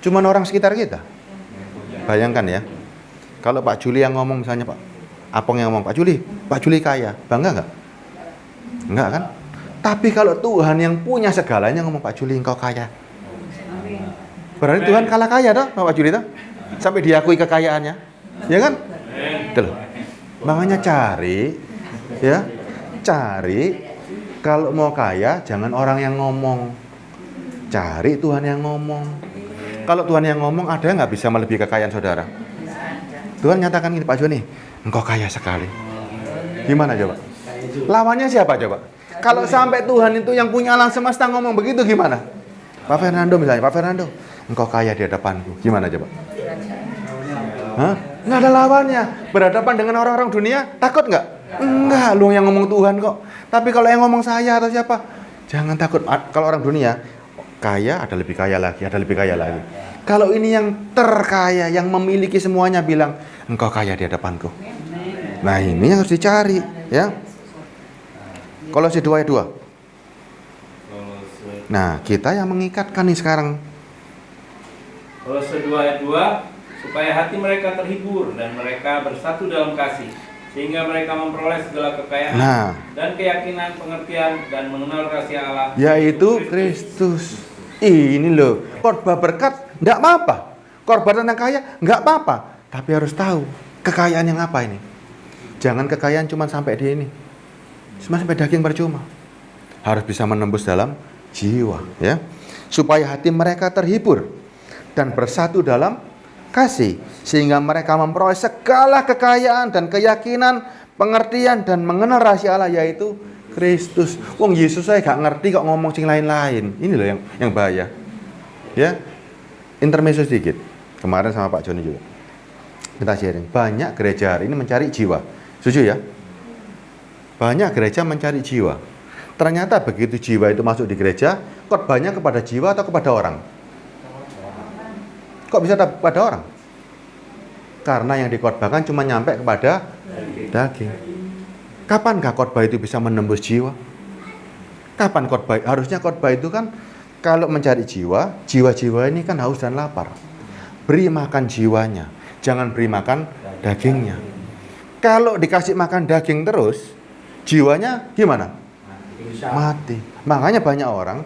cuman orang sekitar kita? Bayangkan ya. Kalau Pak Juli yang ngomong, misalnya Pak Apong yang ngomong, Pak Juli kaya, bangga nggak? Enggak kan? Tapi kalau Tuhan yang punya segalanya ngomong, Pak Juli engkau kaya, berarti Tuhan kalah kaya toh Pak Juli toh? Sampai diakui kekayaannya, ya kan? Tuh. Makanya cari kalau mau kaya jangan orang yang ngomong, cari Tuhan yang ngomong. Kalau Tuhan yang ngomong, ada nggak bisa melebihi kekayaan saudara? Tuhan nyatakan gini, Pak Joni, engkau kaya sekali. Gimana coba? Lawannya siapa coba? Kalau sampai Tuhan itu yang punya alam semesta ngomong begitu, gimana? Pak Fernando misalnya, Pak Fernando, engkau kaya di hadapanku. Gimana coba? Hah? Nggak ada lawannya. Berhadapan dengan orang-orang dunia, takut nggak? Enggak, lu yang ngomong Tuhan kok. Tapi kalau yang ngomong saya atau siapa, jangan takut. Kalau orang dunia, kaya, ada lebih kaya lagi, ada lebih kaya lagi. Kalau ini yang terkaya, yang memiliki semuanya bilang, engkau kaya di hadapanku. Nah, ini yang harus dicari, ya. Kolose 2 ayat 2. Nah, kita yang mengikatkan nih sekarang. Kolose 2 ayat 2, supaya hati mereka terhibur dan mereka bersatu dalam kasih, sehingga mereka memperoleh segala kekayaan dan keyakinan, pengertian dan mengenal rahasia Allah, yaitu Kristus. Ini loh, khotbah berkat enggak apa-apa, khotbah tentang kaya enggak apa-apa, tapi harus tahu kekayaan yang apa ini. Jangan kekayaan cuma sampai di ini, cuma sampai daging percuma. Harus bisa menembus dalam jiwa, ya. Supaya hati mereka terhibur dan bersatu dalam kasih, sehingga mereka memperoleh segala kekayaan dan keyakinan, pengertian dan mengenal rahasia Allah, yaitu Kristus. Wong Yesus saya gak ngerti kok ngomong sing lain-lain. Ini loh yang bahaya. Ya. Intermezzo sedikit. Kemarin sama Pak Joni juga kita sharing. Banyak gereja hari ini mencari jiwa. Setuju ya? Banyak gereja mencari jiwa. Ternyata begitu jiwa itu masuk di gereja, khotbahnya kepada jiwa atau kepada orang? Kok bisa kepada orang? Karena yang dikhotbahkan cuma nyampe kepada daging. Kapankah khotbah itu bisa menembus jiwa? Kapan khotbah? Harusnya khotbah itu kan kalau mencari jiwa, jiwa-jiwa ini kan haus dan lapar. Beri makan jiwanya, jangan beri makan dagingnya. Kalau dikasih makan daging terus, jiwanya gimana? Mati. Makanya banyak orang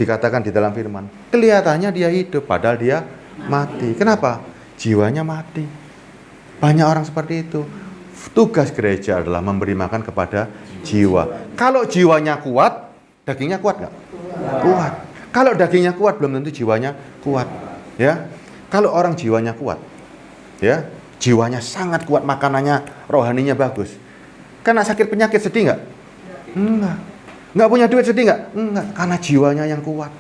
dikatakan di dalam firman, kelihatannya dia hidup padahal dia mati. Kenapa? Jiwanya mati. Banyak orang seperti itu. Tugas gereja adalah memberi makan kepada jiwa. Kalau jiwanya kuat, dagingnya kuat nggak? Kuat. Kalau dagingnya kuat, belum tentu jiwanya kuat. Ya. Kalau orang jiwanya kuat, ya, jiwanya sangat kuat, makanannya, rohaninya bagus. Kena sakit penyakit sedih nggak? Enggak. Nggak punya duit sedih nggak? Enggak, karena jiwanya yang kuat.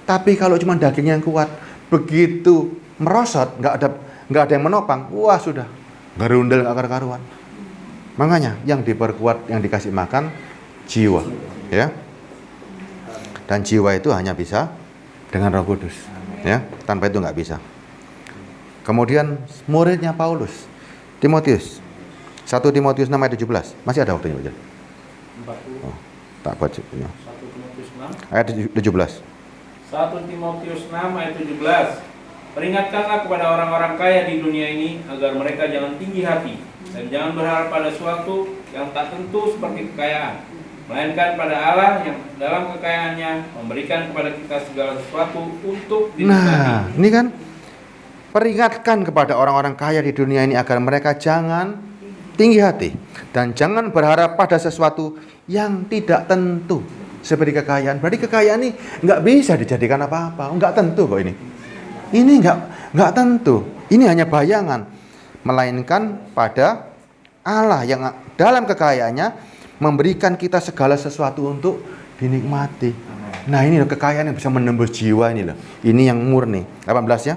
Tapi kalau cuma dagingnya yang kuat, begitu merosot, nggak ada yang menopang, wah sudah, gerundel nggak karu-karuan. Makanya yang diperkuat, yang dikasih makan jiwa, ya. Dan jiwa itu hanya bisa dengan Roh Kudus, ya. Tanpa itu nggak bisa. Kemudian muridnya Paulus, Timotius, 1 Timotius 6 ayat 17. Masih ada waktunya, Pak? 40. Oh, tak baca. 1 Timotius 6. Ayat 17. 1 Timotius 6 ayat 17. Peringatkanlah kepada orang-orang kaya di dunia ini agar mereka jangan tinggi hati dan jangan berharap pada suatu yang tak tentu seperti kekayaan, melainkan pada Allah yang dalam kekayaannya memberikan kepada kita segala sesuatu untuk dinikmati. Nah, ini kan peringatkan kepada orang-orang kaya di dunia ini agar mereka jangan tinggi hati dan jangan berharap pada sesuatu yang tidak tentu seperti kekayaan. Berarti kekayaan ini nggak bisa dijadikan apa-apa, nggak tentu kok ini. Ini nggak tentu. Ini hanya bayangan, melainkan pada Allah yang dalam kekayaannya memberikan kita segala sesuatu untuk dinikmati. Nah, ini loh kekayaan yang bisa menembus jiwa ini loh. Ini yang murni. 18 ya.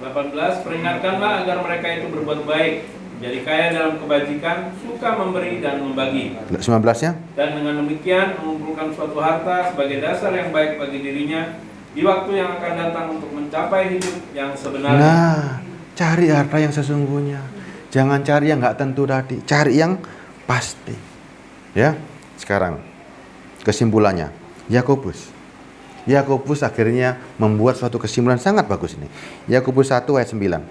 18. Peringatkanlah agar mereka itu berbuat baik, menjadi kaya dalam kebajikan, suka memberi dan membagi. 19 ya. Dan dengan demikian mengumpulkan suatu harta sebagai dasar yang baik bagi dirinya di waktu yang akan datang untuk mencapai hidup yang sebenarnya. Nah, cari harta yang sesungguhnya. Jangan cari yang nggak tentu tadi. Cari yang pasti. Ya. Sekarang kesimpulannya, Yakobus akhirnya membuat suatu kesimpulan sangat bagus ini. Yakobus 1 ayat 9.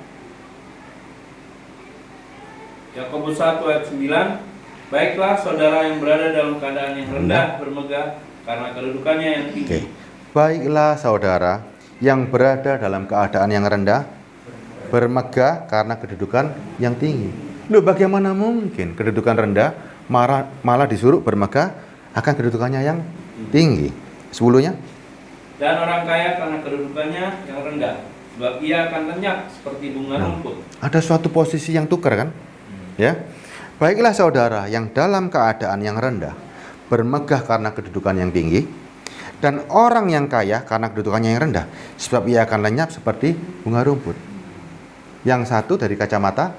Yakobus 1 ayat 9. Baiklah saudara yang berada dalam keadaan yang rendah bermegah karena kedudukannya yang tinggi. Oke. Baiklah saudara yang berada dalam keadaan yang rendah bermegah karena kedudukan yang tinggi. Loh, bagaimana mungkin kedudukan rendah malah disuruh bermegah akan kedudukannya yang tinggi? 10-nya. Dan orang kaya karena kedudukannya yang rendah, sebab ia akan lenyap seperti bunga rumput. Ada suatu posisi yang tukar kan? Ya. Baiklah saudara yang dalam keadaan yang rendah bermegah karena kedudukan yang tinggi, dan orang yang kaya karena kedudukannya yang rendah, sebab ia akan lenyap seperti bunga rumput. Yang satu dari kacamata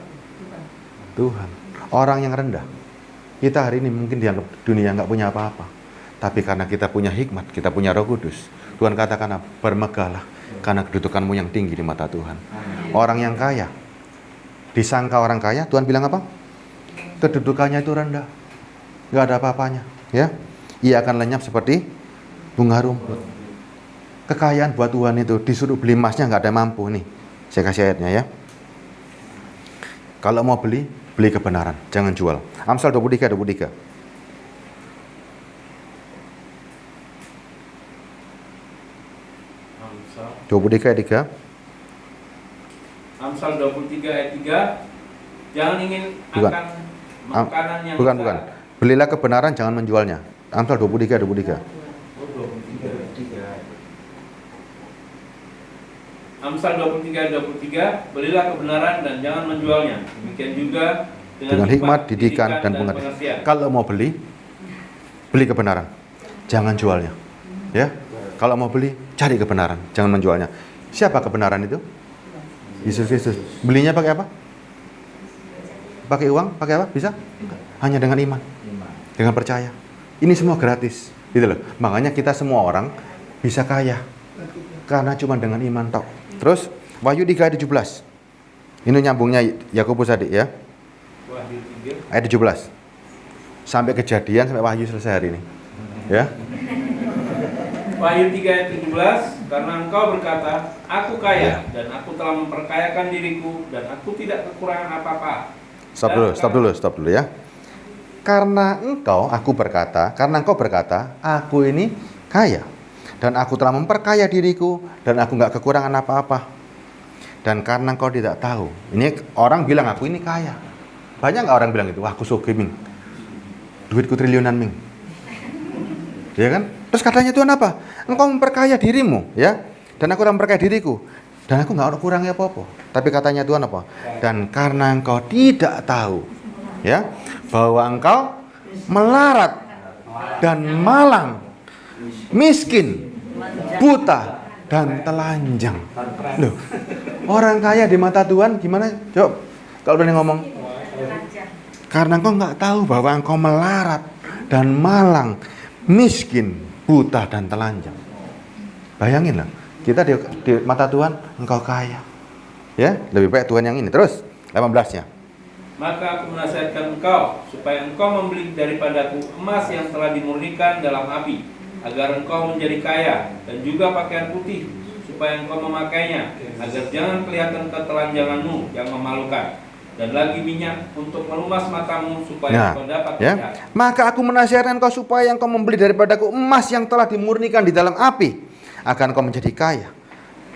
Tuhan, orang yang rendah. Kita hari ini mungkin dianggap dunia nggak punya apa-apa, tapi karena kita punya hikmat, kita punya Roh Kudus, Tuhan katakan bermegahlah karena kedudukanmu yang tinggi di mata Tuhan. Orang yang kaya disangka orang kaya, Tuhan bilang apa? Kedudukannya itu rendah, nggak ada apa-apanya, ya. Ia akan lenyap seperti bunga rumput. Kekayaan buat Tuhan itu disuruh beli emasnya nggak ada mampu nih. Saya kasih ayatnya ya. Kalau mau beli kebenaran, jangan jual. Amsal 23. Amsal 23 ayat 3. Amsal 23 ayat 3. Jangan ingin Bukan. akan makanan yang Bukan. besar. Belilah kebenaran, jangan menjualnya. Amsal 23. Oh, 23. Amsal 23, belilah kebenaran dan jangan menjualnya. Demikian juga Dengan hikmat, didikan, dan pengertian. Kalau mau beli kebenaran, jangan jualnya. Ya. Kalau mau beli, cari kebenaran, jangan menjualnya. Siapa kebenaran itu? Yesus Kristus. Belinya pakai apa? Pakai uang? Pakai apa? Bisa? Hanya dengan iman. Dengan percaya. Ini semua gratis. Gitu loh. Makanya kita semua orang bisa kaya. Karena cuma dengan iman tok. Terus Wahyu 3 ayat 17. Ini nyambungnya Yakobus tadi ya. Wahyu 3 ayat 17. Sampai Kejadian sampai Wahyu selesai hari ini. Ya. Wahyu 3 ayat 17, karena engkau berkata, aku kaya dan aku telah memperkayakan diriku dan aku tidak kekurangan apa-apa. Stop dulu ya. Karena engkau berkata, aku ini kaya dan aku telah memperkaya diriku dan aku nggak kekurangan apa-apa. Dan karena engkau tidak tahu, ini orang bilang aku ini kaya. Banyak nggak orang bilang itu? Wah, aku sugih ming, duitku triliunan ming, ya kan? Terus katanya Tuhan apa? Engkau memperkaya dirimu, ya. Dan aku telah memperkaya diriku Dan aku nggak kurangnya apa-apa. Tapi katanya Tuhan apa? Dan karena engkau tidak tahu, ya, bahwa engkau melarat dan malang, miskin, buta dan telanjang. Loh, orang kaya di mata Tuhan gimana? Coba kalau udah ngomong. Karena engkau nggak tahu bahwa engkau melarat dan malang, miskin, buta dan telanjang. Bayangin lah. Kita di mata Tuhan engkau kaya. Ya, lebih baik Tuhan yang ini. Terus 18-nya. Maka aku menasihatkan engkau supaya engkau membeli daripadaku emas yang telah dimurnikan dalam api, agar engkau menjadi kaya, dan juga pakaian putih supaya engkau memakainya, agar jangan kelihatan ketelanjanganmu yang memalukan, dan lagi minyak untuk melumas matamu supaya engkau dapat melihat. Maka aku menasihatkan engkau supaya engkau membeli daripadaku emas yang telah dimurnikan di dalam api, agar engkau menjadi kaya,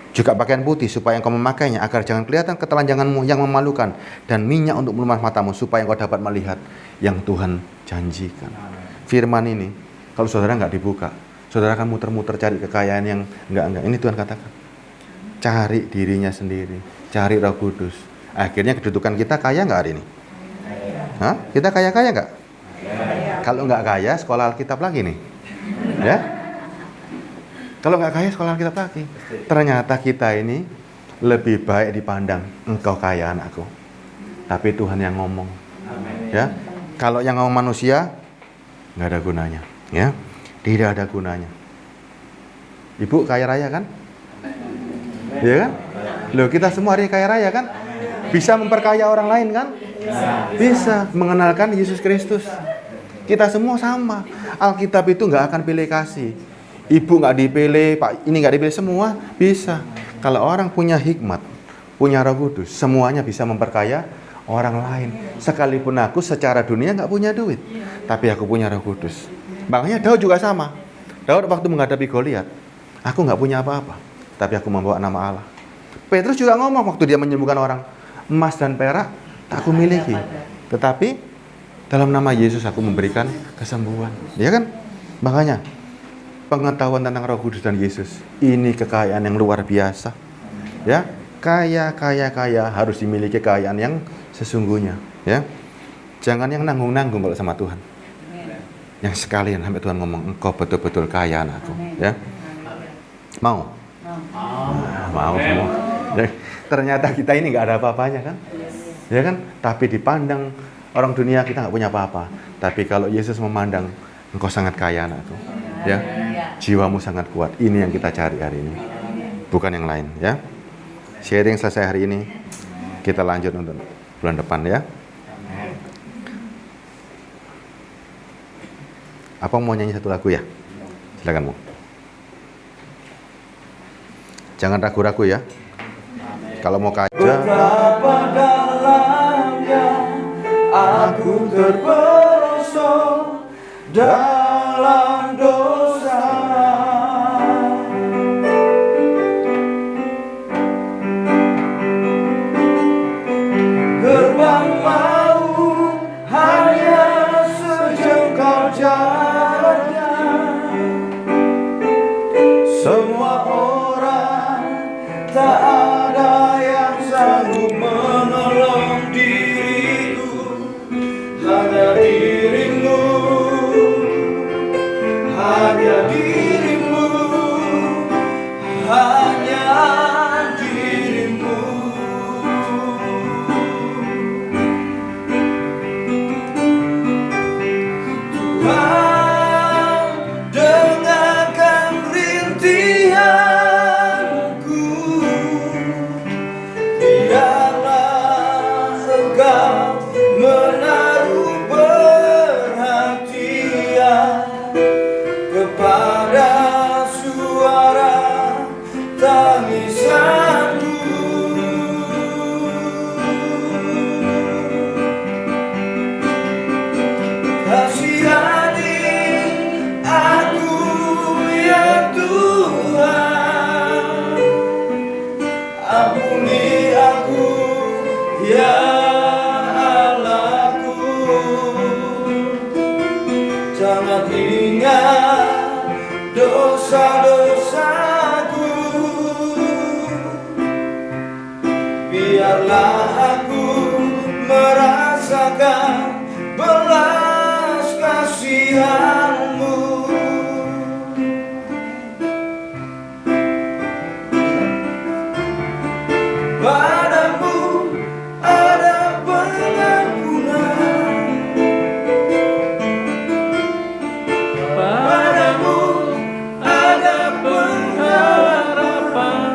juga pakaian putih supaya engkau memakainya, agar jangan kelihatan ketelanjanganmu yang memalukan, dan minyak untuk melumas matamu supaya engkau dapat melihat yang Tuhan janjikan. Firman ini kalau saudara nggak dibuka, saudara akan muter-muter cari kekayaan yang enggak. Ini Tuhan katakan, cari dirinya sendiri, cari Roh Kudus. Akhirnya kedudukan kita kaya nggak hari ini? Hah? Kita kaya nggak? Kalau nggak kaya, sekolah Alkitab lagi nih, ya. Kalau nggak kaya, sekolah Alkitab lagi. Ternyata kita ini lebih baik dipandang, engkau kaya anakku. Tapi Tuhan yang ngomong. Ya. Kalau yang ngomong manusia, nggak ada gunanya. Ya. Tidak ada gunanya. Ibu kaya raya kan? Iya kan? Loh, kita semua hari kaya raya kan? Bisa memperkaya orang lain kan? Bisa mengenalkan Yesus Kristus. Kita semua sama. Alkitab itu nggak akan pilih kasih. Ibu nggak dipilih, Pak ini nggak dipilih, semua bisa. Kalau orang punya hikmat, punya Roh Kudus, semuanya bisa memperkaya orang lain. Sekalipun aku secara dunia nggak punya duit, tapi aku punya Roh Kudus. Makanya Daud juga sama. Daud waktu menghadapi Goliat, aku nggak punya apa-apa, tapi aku membawa nama Allah. Petrus juga ngomong waktu dia menyembuhkan orang, emas dan perak tak aku miliki, tetapi dalam nama Yesus aku memberikan kesembuhan. Ya kan? Makanya pengetahuan tentang Roh Kudus dan Yesus ini kekayaan yang luar biasa. Ya, kaya harus dimiliki kekayaan yang sesungguhnya. Ya, jangan yang nanggung-nanggung kalau sama Tuhan. Yang sekalian sampai Tuhan ngomong, engkau betul-betul kaya anakku. Ya, mau? Mau semua. Ya, ternyata kita ini nggak ada apa-apanya kan? Ya kan? Tapi dipandang orang dunia kita nggak punya apa-apa. Tapi kalau Yesus memandang, engkau sangat kaya anakku. Ya, jiwamu sangat kuat. Ini yang kita cari hari ini, bukan yang lain. Ya, sharing selesai hari ini, kita lanjut untuk bulan depan ya. Apa mau nyanyi satu lagu ya? Silakan, Bu. Jangan ragu-ragu ya. Kalau mau kaca. Betapa dalamnya aku terperosok dalam dosa. Gerbang maut hanya sejengkal jaraknya. Semua orang tak ada yang sanggup menolong diriku, hanya dirimu, hanya dirimu, hanya dirimu. Tuhan, dengarkan rintihanku, biarlah Engkau menaruh perhatian kepada suara tangisanku. Kasihani aku ya Tuhan, ampuni aku ya Allahku. Jangan ingat dosa-dosaku, telah aku merasakan belas kasihan-Mu. Padamu ada pengampunan, padamu ada pengharapan,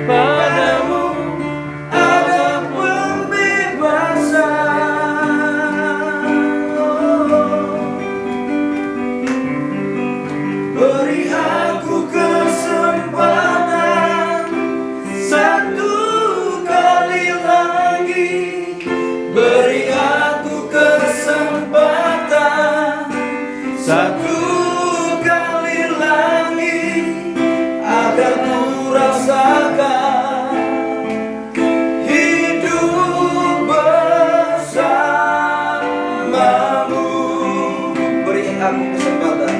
padamu ada pembebasan. Beri aku kesempatan satu kali lagi, beri aku kesempatan satu kali lagi, agar ku rasakan hidup bersamamu. Beri aku kesempatan,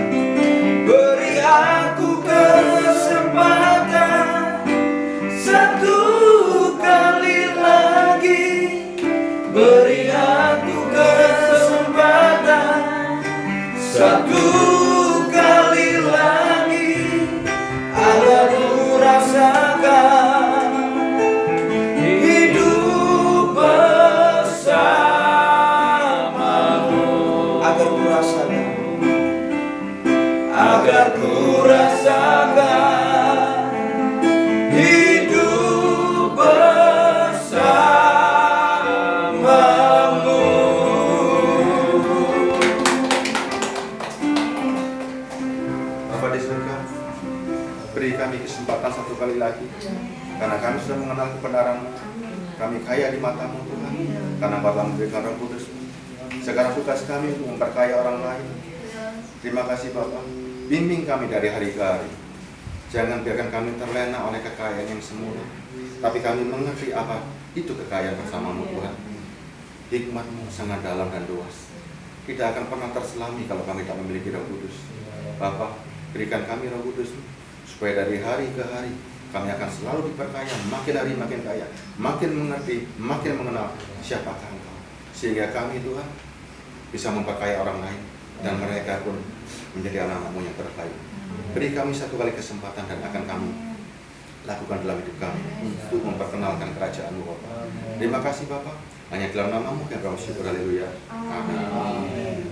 beri aku kesempatan satu kali lagi, beri aku kesempatan satu kali lagi, agar ku rasakan hidup bersamamu. Agar ku rasakan, agar ku rasakan hidup bersamamu. Bapa di surga, beri kami kesempatan satu kali lagi, karena kami sudah mengenal kebenaran-Mu. Kami kaya di mata-Mu Tuhan, karena Bapa memberikan Roh Kudus. Sekarang tugas kami untuk memperkaya orang lain. Terima kasih Bapa, bimbing kami dari hari ke hari. Jangan biarkan kami terlena oleh kekayaan yang semula, tapi kami mengerti apa itu kekayaan bersama-Mu Tuhan. Hikmat-Mu sangat dalam dan luas, tidak akan pernah terselami kalau kami tak memiliki Roh Kudus. Bapa, berikan kami Roh Kudus, supaya dari hari ke hari kami akan selalu diperkaya, makin hari makin kaya, makin mengerti, makin mengenal siapakah Engkau, sehingga kami Tuhan bisa memperkaya orang lain, dan mereka pun menjadi anak-anak-Mu yang terbaik. Beri kami satu kali kesempatan dan akan kami lakukan dalam hidup kami untuk memperkenalkan kerajaan-Mu Bapa. Terima kasih Bapa, hanya dalam nama-Mu kami bersyukur. Haleluya. Amin.